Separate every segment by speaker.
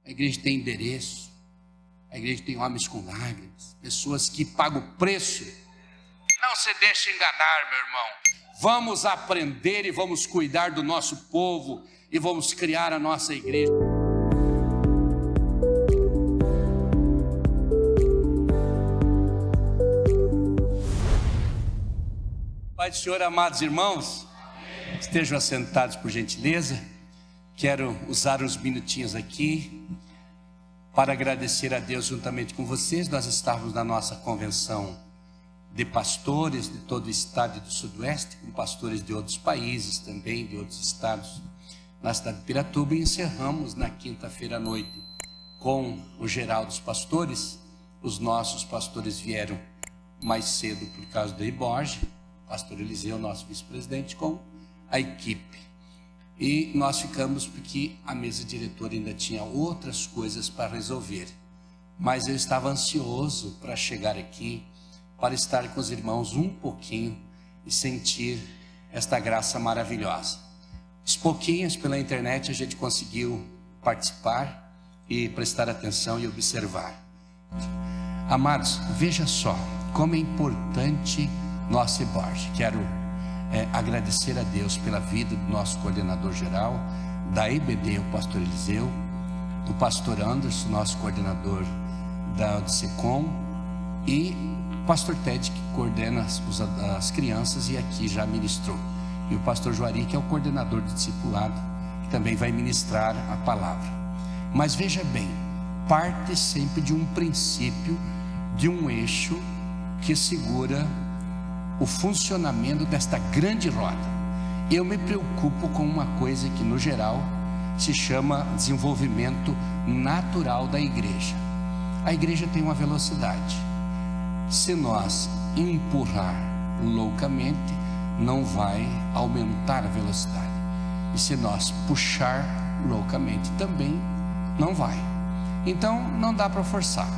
Speaker 1: A igreja tem endereço, a igreja tem homens com lágrimas, pessoas que pagam o preço. Não se deixe enganar, meu irmão. Vamos aprender e vamos cuidar do nosso povo e vamos criar a nossa igreja. Pai do Senhor, amados irmãos, estejam assentados por gentileza. Quero usar uns minutinhos aqui para agradecer a Deus juntamente com vocês. Nós estávamos na nossa convenção de pastores de todo o estado e do sudoeste, com pastores de outros países também, de outros estados, na cidade de Piratuba, e encerramos na quinta-feira à noite com o geral dos pastores. Os nossos pastores vieram mais cedo por causa do Iborge, pastor Eliseu, nosso vice-presidente, com a equipe. E nós ficamos porque a mesa diretora ainda tinha outras coisas para resolver. Mas eu estava ansioso para chegar aqui, para estar com os irmãos um pouquinho e sentir esta graça maravilhosa. Os pouquinhos pela internet a gente conseguiu participar e prestar atenção e observar. Amados, veja só como é importante nosso Iborge. Quero agradecer a Deus pela vida do nosso coordenador geral, da EBD, o pastor Eliseu, do pastor Anderson, nosso coordenador da Odissecom, e o pastor Ted, que coordena as crianças e aqui já ministrou, e o pastor Juari, que é o coordenador do discipulado, que também vai ministrar a palavra. Mas veja bem, parte sempre de um princípio, de um eixo que segura o funcionamento desta grande roda. Eu me preocupo com uma coisa que no geral se chama desenvolvimento natural da igreja. A igreja tem uma velocidade. Se nós empurrar loucamente, não vai aumentar a velocidade. E se nós puxar loucamente, também não vai. Então não dá para forçar,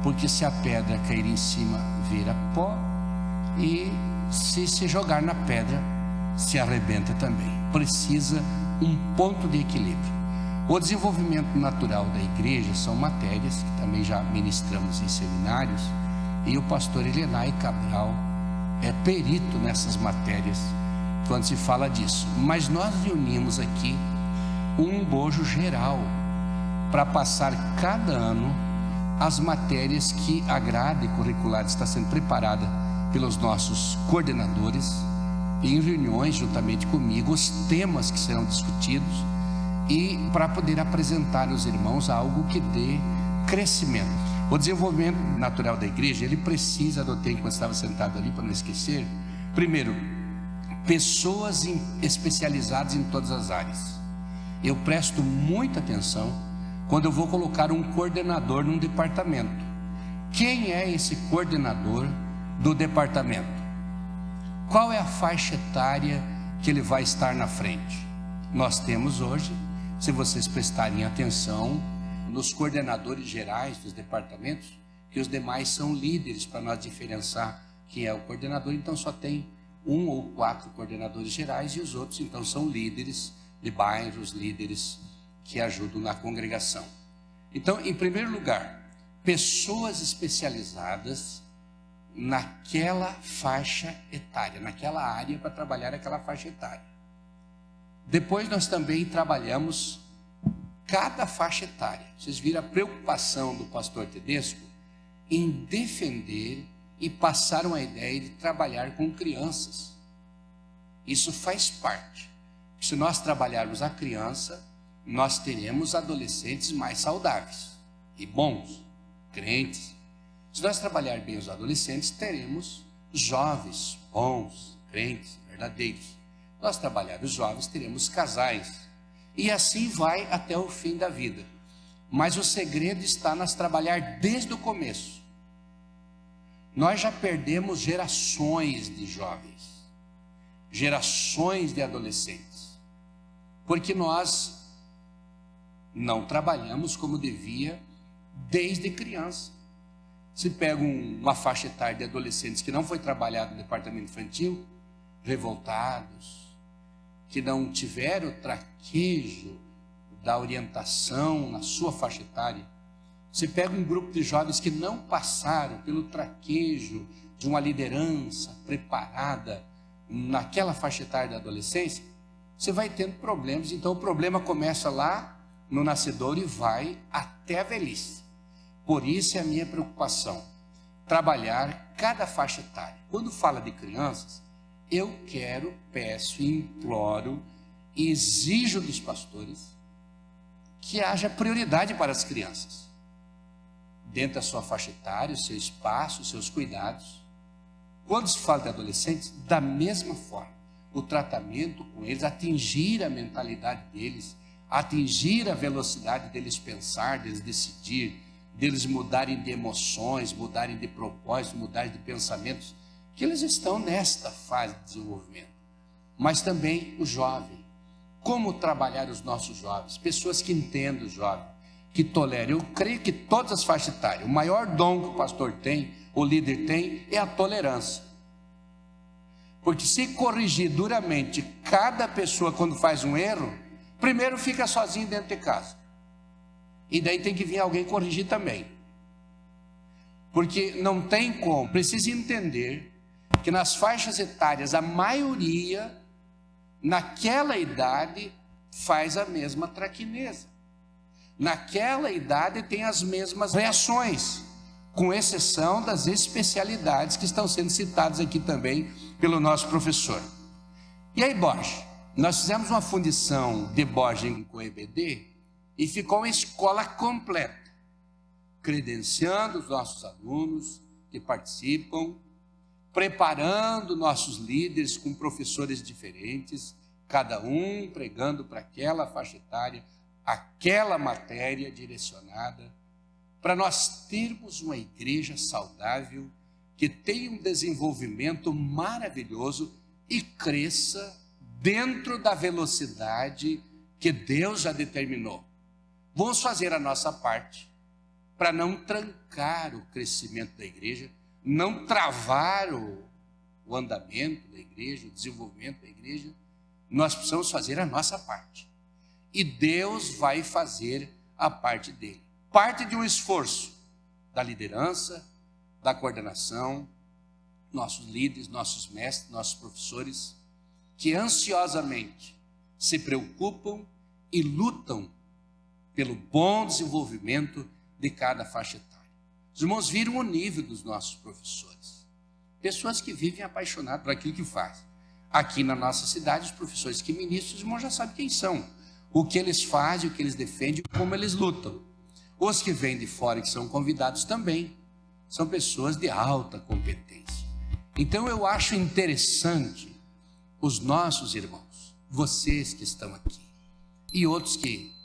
Speaker 1: porque se a pedra cair em cima, vira pó, e se jogar na pedra, se arrebenta também. Precisa um ponto de equilíbrio. O desenvolvimento natural da igreja são matérias que também já ministramos em seminários, e o pastor Elenay Cabral é perito nessas matérias quando se fala disso. Mas nós reunimos aqui um bojo geral para passar cada ano as matérias que a grade curricular está sendo preparada pelos nossos coordenadores, e em reuniões juntamente comigo os temas que serão discutidos, e para poder apresentar aos irmãos algo que dê crescimento. O desenvolvimento natural da igreja, ele precisa, adotei enquanto estava sentado ali para não esquecer, primeiro, pessoas especializadas em todas as áreas. Eu presto muita atenção quando eu vou colocar um coordenador num departamento. Quem é esse coordenador do departamento? Qual é a faixa etária que ele vai estar na frente? Nós temos hoje, se vocês prestarem atenção, nos coordenadores gerais dos departamentos, que os demais são líderes, para nós diferenciar quem é o coordenador. Então só tem 1 ou 4 coordenadores gerais, e os outros então são líderes de bairros, líderes que ajudam na congregação. Então, em primeiro lugar, pessoas especializadas naquela faixa etária, naquela área, para trabalhar aquela faixa etária. Depois nós também trabalhamos cada faixa etária. Vocês viram a preocupação do pastor Tedesco em defender e passar uma ideia de trabalhar com crianças. Isso faz parte. Se nós trabalharmos a criança, nós teremos adolescentes mais saudáveis e bons, crentes. Se nós trabalhar bem os adolescentes, teremos jovens, bons, crentes, verdadeiros. Nós trabalhar os jovens, teremos casais. E assim vai até o fim da vida. Mas o segredo está nós trabalhar desde o começo. Nós já perdemos gerações de jovens, gerações de adolescentes, porque nós não trabalhamos como devia desde criança. Se pega uma faixa etária de adolescentes que não foi trabalhado no departamento infantil, revoltados, que não tiveram o traquejo da orientação na sua faixa etária. Você pega um grupo de jovens que não passaram pelo traquejo de uma liderança preparada naquela faixa etária da adolescência, você vai tendo problemas. Então o problema começa lá no nascedouro e vai até a velhice. Por isso é a minha preocupação, trabalhar cada faixa etária. Quando fala de crianças, eu quero, peço, imploro e exijo dos pastores que haja prioridade para as crianças, dentro da sua faixa etária, o seu espaço, os seus cuidados. Quando se fala de adolescentes, da mesma forma, o tratamento com eles, atingir a mentalidade deles, atingir a velocidade deles pensar, deles decidir, deles mudarem de emoções, mudarem de propósito, mudarem de pensamentos, que eles estão nesta fase de desenvolvimento. Mas também o jovem. Como trabalhar os nossos jovens? Pessoas que entendam o jovem, que tolerem. Eu creio que todas as faixas etárias, o maior dom que o pastor tem, o líder tem, é a tolerância. Porque se corrigir duramente cada pessoa quando faz um erro, primeiro fica sozinho dentro de casa. E daí tem que vir alguém corrigir também. Porque não tem como, precisa entender que nas faixas etárias a maioria, naquela idade, faz a mesma traquineza. Naquela idade tem as mesmas reações, com exceção das especialidades que estão sendo citadas aqui também pelo nosso professor. E aí, Borges? Nós fizemos uma fundição de Borges com o EBD e ficou uma escola completa, credenciando os nossos alunos que participam, preparando nossos líderes com professores diferentes, cada um pregando para aquela faixa etária, aquela matéria direcionada, para nós termos uma igreja saudável, que tenha um desenvolvimento maravilhoso e cresça dentro da velocidade que Deus já determinou. Vamos fazer a nossa parte para não trancar o crescimento da igreja, não travar o andamento da igreja, o desenvolvimento da igreja. Nós precisamos fazer a nossa parte. E Deus vai fazer a parte dele. Parte de um esforço da liderança, da coordenação, nossos líderes, nossos mestres, nossos professores, que ansiosamente se preocupam e lutam pelo bom desenvolvimento de cada faixa etária. Os irmãos viram o nível dos nossos professores. Pessoas que vivem apaixonadas por aquilo que fazem. Aqui na nossa cidade, os professores que ministram, os irmãos já sabem quem são. O que eles fazem, o que eles defendem, como eles lutam. Os que vêm de fora e que são convidados também, são pessoas de alta competência. Então eu acho interessante os nossos irmãos, vocês que estão aqui, e outros que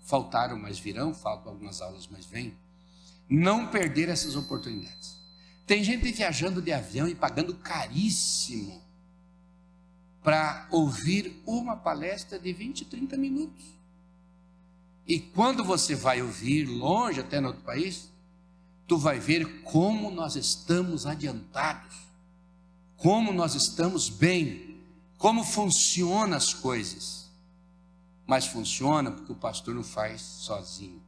Speaker 1: faltaram, mas virão, faltam algumas aulas, mas vêm, não perder essas oportunidades. Tem gente viajando de avião e pagando caríssimo para ouvir uma palestra de 20, 30 minutos. E quando você vai ouvir longe, até no outro país, tu vai ver como nós estamos adiantados, como nós estamos bem, como funcionam as coisas. Mas funciona porque o pastor não faz sozinho.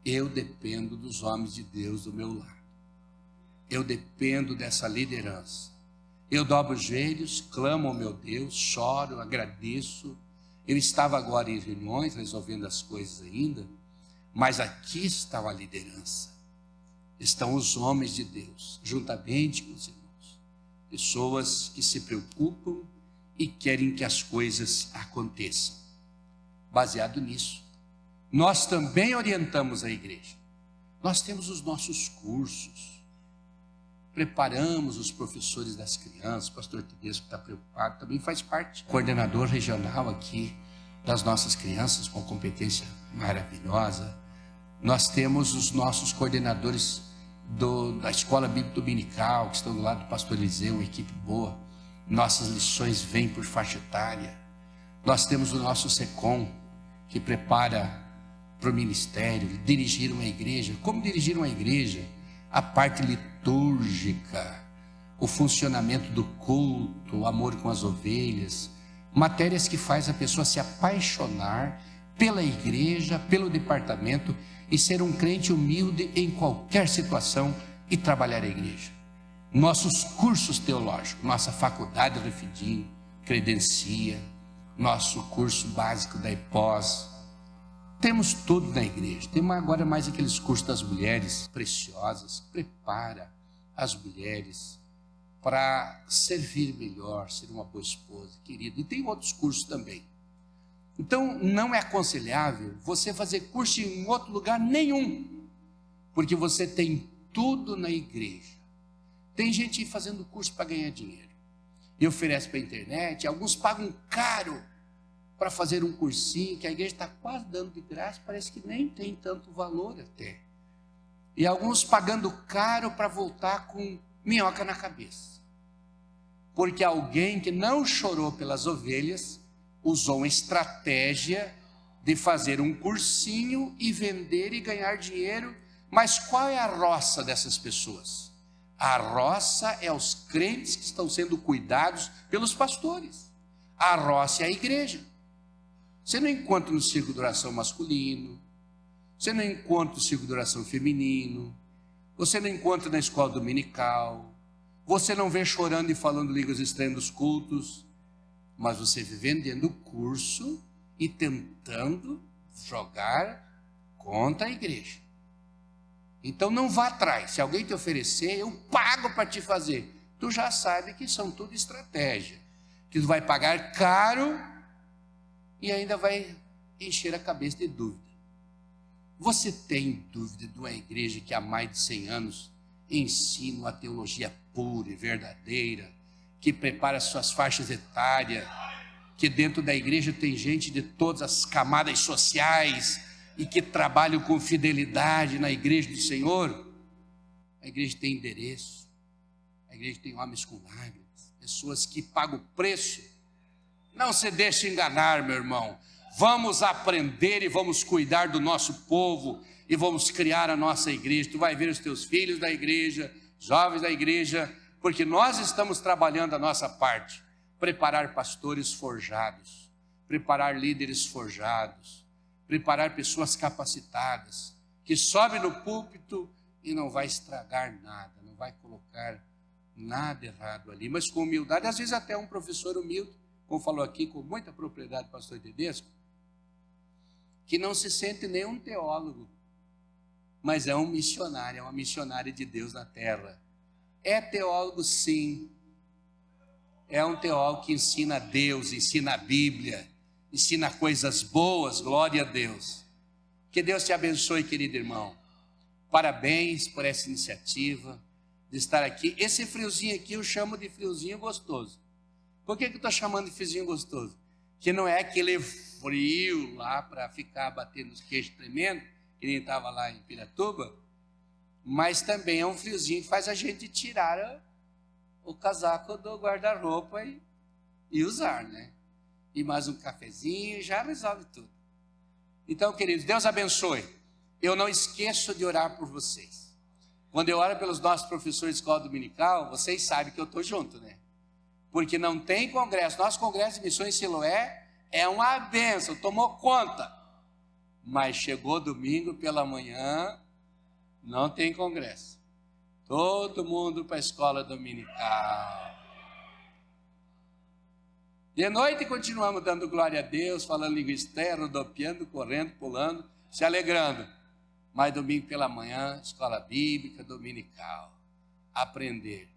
Speaker 1: Eu dependo dos homens de Deus do meu lado. Eu dependo dessa liderança. Eu dobro os joelhos, clamo ao meu Deus, choro, agradeço. Eu estava agora em reuniões, resolvendo as coisas ainda, mas aqui está a liderança. Estão os homens de Deus, juntamente com os irmãos. Pessoas que se preocupam e querem que as coisas aconteçam. Baseado nisso, nós também orientamos a igreja. Nós temos os nossos cursos, preparamos os professores das crianças. O pastor Tedesco está preocupado, também faz parte, coordenador regional aqui das nossas crianças, com competência maravilhosa. Nós temos os nossos coordenadores da Escola Bíblica Dominical, que estão do lado do pastor Eliseu, uma equipe boa. Nossas lições vêm por faixa etária. Nós temos o nosso SECOM, que prepara para o ministério, dirigir uma igreja. Como dirigir uma igreja? A parte litúrgica, o funcionamento do culto, o amor com as ovelhas, matérias que faz a pessoa se apaixonar pela igreja, pelo departamento, e ser um crente humilde em qualquer situação e trabalhar a igreja. Nossos cursos teológicos, nossa faculdade Refidim, credencia, nosso curso básico da IPOS, temos tudo na igreja. Temos agora mais aqueles cursos das mulheres preciosas, prepara as mulheres para servir melhor, ser uma boa esposa, querida. E tem outros cursos também. Então, não é aconselhável você fazer curso em outro lugar nenhum, porque você tem tudo na igreja. Tem gente fazendo curso para ganhar dinheiro e oferece para a internet. Alguns pagam caro para fazer um cursinho que a igreja está quase dando de graça, parece que nem tem tanto valor até. E alguns pagando caro para voltar com minhoca na cabeça, porque alguém que não chorou pelas ovelhas usou uma estratégia de fazer um cursinho e vender e ganhar dinheiro. Mas qual é a roça dessas pessoas? A roça é os crentes que estão sendo cuidados pelos pastores. A roça é a igreja. Você não encontra no círculo de oração masculino, você não encontra no círculo de oração feminino, você não encontra na escola dominical, você não vê chorando e falando línguas estranhas nos cultos, mas você vê vendendo o curso e tentando jogar contra a igreja. Então não vá atrás. Se alguém te oferecer, eu pago para te fazer. Tu já sabe que são tudo estratégia, que tu vai pagar caro e ainda vai encher a cabeça de dúvida. Você tem dúvida de uma igreja que há mais de 100 anos ensina uma teologia pura e verdadeira, que prepara suas faixas etárias, que dentro da igreja tem gente de todas as camadas sociais e que trabalham com fidelidade na igreja do Senhor? A igreja tem endereço, a igreja tem homens com lágrimas, pessoas que pagam o preço. Não se deixe enganar, meu irmão. Vamos aprender e vamos cuidar do nosso povo e vamos criar a nossa igreja. Tu vai ver os teus filhos da igreja, jovens da igreja, porque nós estamos trabalhando a nossa parte. Preparar pastores forjados, preparar líderes forjados, preparar pessoas capacitadas, que sobe no púlpito e não vai estragar nada, não vai colocar nada errado ali, mas com humildade. Às vezes até um professor humilde, como falou aqui com muita propriedade o pastor Tedesco, que não se sente nem um teólogo, mas é um missionário, é uma missionária de Deus na terra. É teólogo sim, é um teólogo que ensina a Deus, ensina a Bíblia, ensina coisas boas, glória a Deus. Que Deus te abençoe, querido irmão. Parabéns por essa iniciativa de estar aqui. Esse friozinho aqui eu chamo de friozinho gostoso. Por que eu estou chamando de friozinho gostoso? Que não é aquele frio lá para ficar batendo os queixos tremendo, que nem estava lá em Piratuba, mas também é um friozinho que faz a gente tirar o casaco do guarda-roupa e usar, né? E mais um cafezinho já resolve tudo. Então, queridos, Deus abençoe. Eu não esqueço de orar por vocês. Quando eu oro pelos nossos professores de escola dominical, vocês sabem que eu estou junto, né? Porque não tem congresso. Nosso congresso de missões em Siloé é uma bênção, tomou conta. Mas chegou domingo pela manhã, não tem congresso. Todo mundo para a escola dominical. De noite continuamos dando glória a Deus, falando língua estranha, rodopiando, correndo, pulando, se alegrando. Mas domingo pela manhã, escola bíblica dominical. Aprender.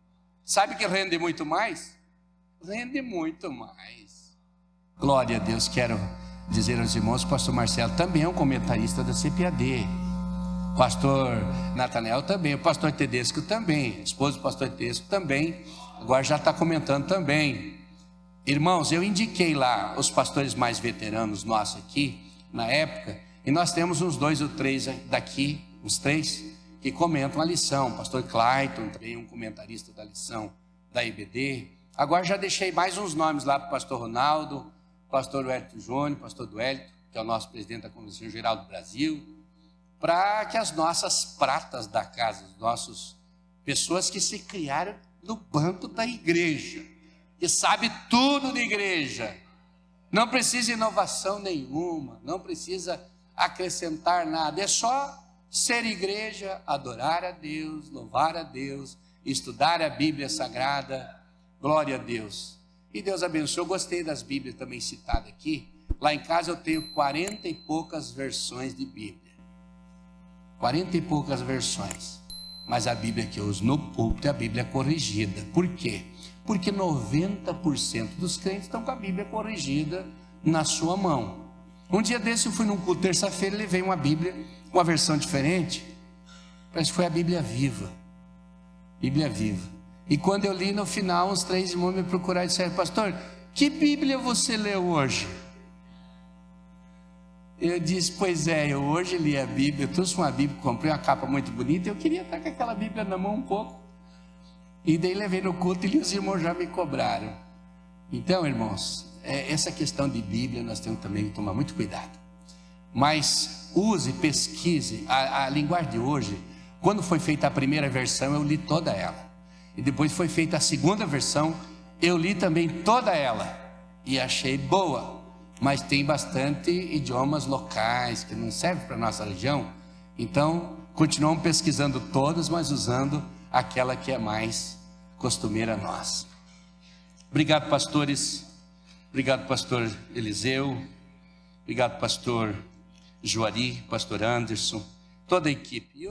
Speaker 1: Sabe que rende muito mais? Rende muito mais. Glória a Deus. Quero dizer aos irmãos que o pastor Marcelo também é um comentarista da CPAD. O pastor Natanael também, o pastor Tedesco também, a esposa do pastor Tedesco também, agora já está comentando também. Irmãos, eu indiquei lá os pastores mais veteranos nossos aqui, na época, e nós temos uns 2 ou 3 daqui, uns 3, que comentam a lição. O pastor Clayton também, um comentarista da lição da IBD. Agora já deixei mais uns nomes lá para o pastor Ronaldo, pastor Wellington Júnior, pastor Duélito, que é o nosso presidente da Convenção Geral do Brasil, para que as nossas pratas da casa, as nossas pessoas que se criaram no banco da igreja, que sabe tudo de igreja, Não precisa inovação nenhuma, não precisa acrescentar nada, é só ser igreja, adorar a Deus, louvar a Deus, estudar a Bíblia Sagrada, glória a Deus. E Deus abençoe. Eu gostei das Bíblias também citadas aqui. Lá em casa eu tenho 40 e poucas versões de Bíblia, 40 e poucas versões, mas a Bíblia que eu uso no púlpito é a Bíblia corrigida. Por quê? Porque 90% dos crentes estão com a Bíblia corrigida na sua mão. Um dia desse eu fui num culto, terça-feira, levei uma Bíblia, uma versão diferente, parece que foi a Bíblia Viva. Bíblia Viva. E quando eu li no final, uns 3 irmãos me procuraram e disseram: pastor, que Bíblia você leu hoje? Eu disse: pois é, eu hoje li a Bíblia, eu trouxe uma Bíblia, comprei uma capa muito bonita, eu queria estar com aquela Bíblia na mão um pouco. E daí levei no culto e os irmãos já me cobraram. Então, irmãos, essa questão de Bíblia nós temos também que tomar muito cuidado. Mas use, pesquise. A linguagem de hoje, quando foi feita a primeira versão, eu li toda ela. E depois foi feita a segunda versão, eu li também toda ela. E achei boa. Mas tem bastante idiomas locais que não servem para a nossa região. Então, continuamos pesquisando todas, mas usando aquela que é mais costumeira nossa. Obrigado, pastores. Obrigado, pastor Eliseu. Obrigado, pastor Juari, pastor Anderson, toda a equipe.